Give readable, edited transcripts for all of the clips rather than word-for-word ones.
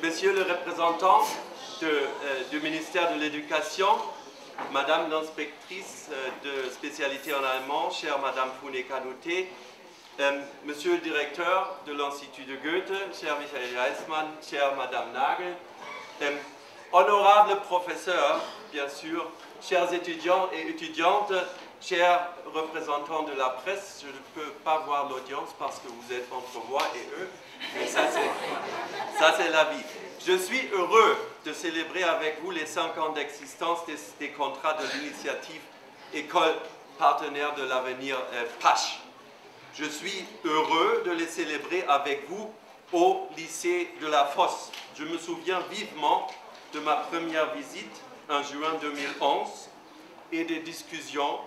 Monsieur le représentant du ministère de l'Éducation, Madame l'inspectrice de spécialité en allemand, chère Madame Founé-Canouté, Monsieur le directeur de l'Institut de Goethe, cher Michael Reismann, chère Madame Nagel, honorables professeurs, bien sûr, chers étudiants et étudiantes, chers représentants de la presse, je ne peux pas voir l'audience parce que vous êtes entre moi et eux, mais ça c'est la vie. Je suis heureux de célébrer avec vous les 5 ans d'existence des contrats de l'initiative École Partenaire de l'Avenir PACH. Je suis heureux de les célébrer avec vous au lycée de la Fosse. Je me souviens vivement de ma première visite en juin 2011 et des discussions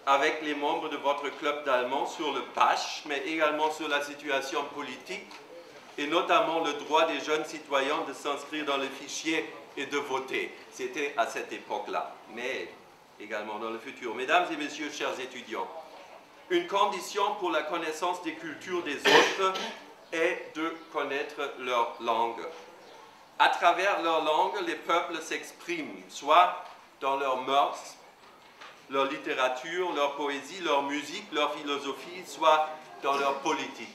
avec les membres de votre club d'allemand sur le PACH, mais également sur la situation politique et notamment le droit des jeunes citoyens de s'inscrire dans le fichier et de voter. C'était à cette époque-là, mais également dans le futur. Mesdames et messieurs, chers étudiants, une condition pour la connaissance des cultures des autres est de connaître leur langue. À travers leur langue, les peuples s'expriment, soit dans leurs mœurs, leur littérature, leur poésie, leur musique, leur philosophie, soit dans leur politique.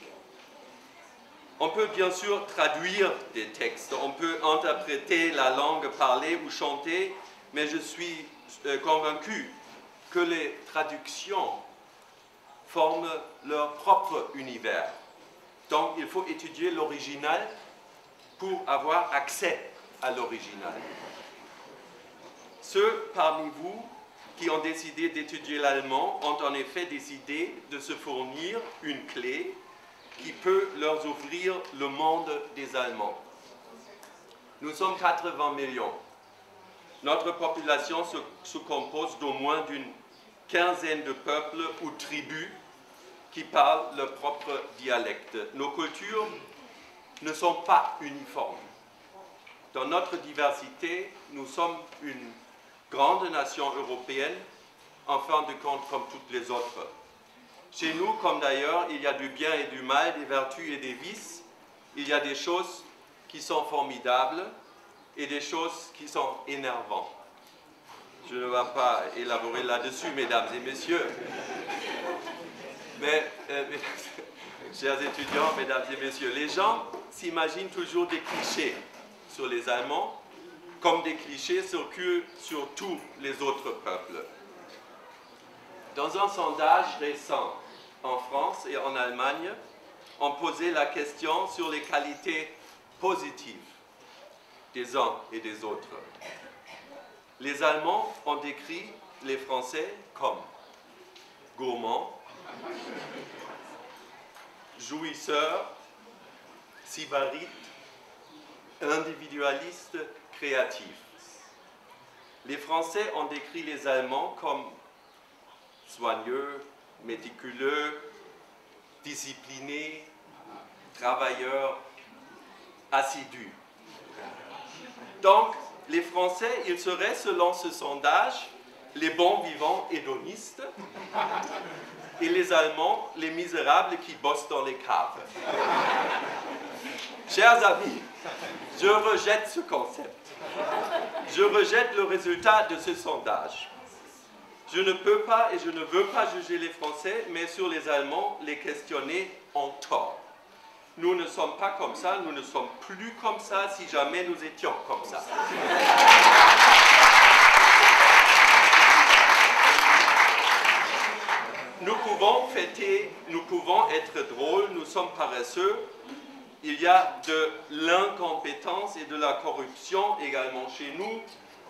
On peut bien sûr traduire des textes, on peut interpréter la langue parlée ou chantée, mais je suis convaincu que les traductions forment leur propre univers. Donc il faut étudier l'original pour avoir accès à l'original. Ceux parmi vous qui ont décidé d'étudier l'allemand ont en effet décidé de se fournir une clé qui peut leur ouvrir le monde des Allemands. Nous sommes 80 millions. Notre population se compose d'au moins d'une quinzaine de peuples ou tribus qui parlent leur propre dialecte. Nos cultures ne sont pas uniformes. Dans notre diversité, nous sommes une grande nation européenne, en fin de compte comme toutes les autres. Chez nous, comme d'ailleurs, il y a du bien et du mal, des vertus et des vices. Il y a des choses qui sont formidables et des choses qui sont énervantes. Je ne vais pas élaborer là-dessus, mesdames et messieurs. Mais, chers étudiants, mesdames et messieurs, les gens s'imaginent toujours des clichés sur les Allemands, comme des clichés circulent sur tous les autres peuples. Dans un sondage récent en France et en Allemagne, on posait la question sur les qualités positives des uns et des autres. Les Allemands ont décrit les Français comme gourmands, jouisseurs, sybarites, individualistes, créatifs. Les Français ont décrit les Allemands comme soigneux, méticuleux, disciplinés, travailleurs, assidus. Donc, les Français, ils seraient, selon ce sondage, les bons vivants hédonistes et les Allemands, les misérables qui bossent dans les caves. Chers amis, je rejette ce concept. Je rejette le résultat de ce sondage. Je ne peux pas et je ne veux pas juger les Français, mais sur les Allemands, les questionner ont tort. Nous ne sommes pas comme ça, nous ne sommes plus comme ça si jamais nous étions comme ça. Nous pouvons fêter, nous pouvons être drôles, nous sommes paresseux. Il y a de l'incompétence et de la corruption également chez nous.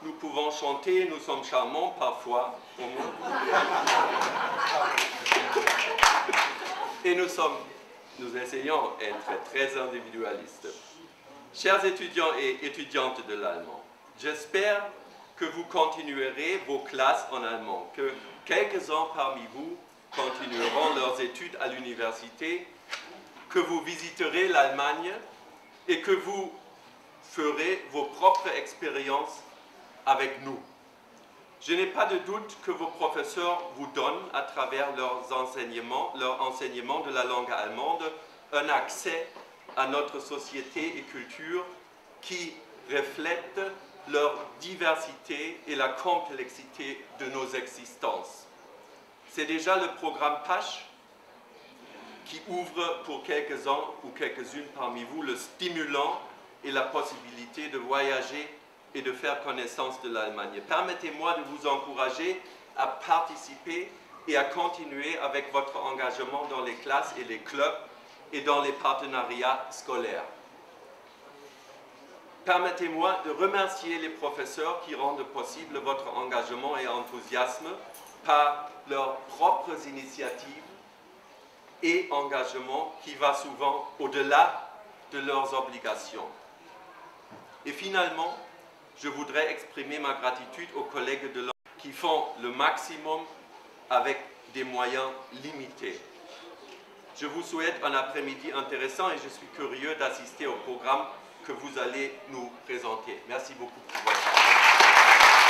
Nous pouvons chanter, nous sommes charmants parfois, au moins. Et nous essayons d'être très individualistes. Chers étudiants et étudiantes de l'allemand, j'espère que vous continuerez vos classes en allemand, que quelques-uns parmi vous continueront leurs études à l'université, que vous visiterez l'Allemagne et que vous ferez vos propres expériences avec nous. Je n'ai pas de doute que vos professeurs vous donnent, à travers leur enseignement de la langue allemande, un accès à notre société et culture qui reflètent leur diversité et la complexité de nos existences. C'est déjà le programme PASH qui ouvre pour quelques-uns ou quelques-unes parmi vous le stimulant et la possibilité de voyager et de faire connaissance de l'Allemagne. Permettez-moi de vous encourager à participer et à continuer avec votre engagement dans les classes et les clubs et dans les partenariats scolaires. Permettez-moi de remercier les professeurs qui rendent possible votre engagement et enthousiasme par leurs propres initiatives et engagement qui va souvent au-delà de leurs obligations. Et finalement, je voudrais exprimer ma gratitude aux collègues de l'ONU qui font le maximum avec des moyens limités. Je vous souhaite un après-midi intéressant et je suis curieux d'assister au programme que vous allez nous présenter. Merci beaucoup pour votre attention.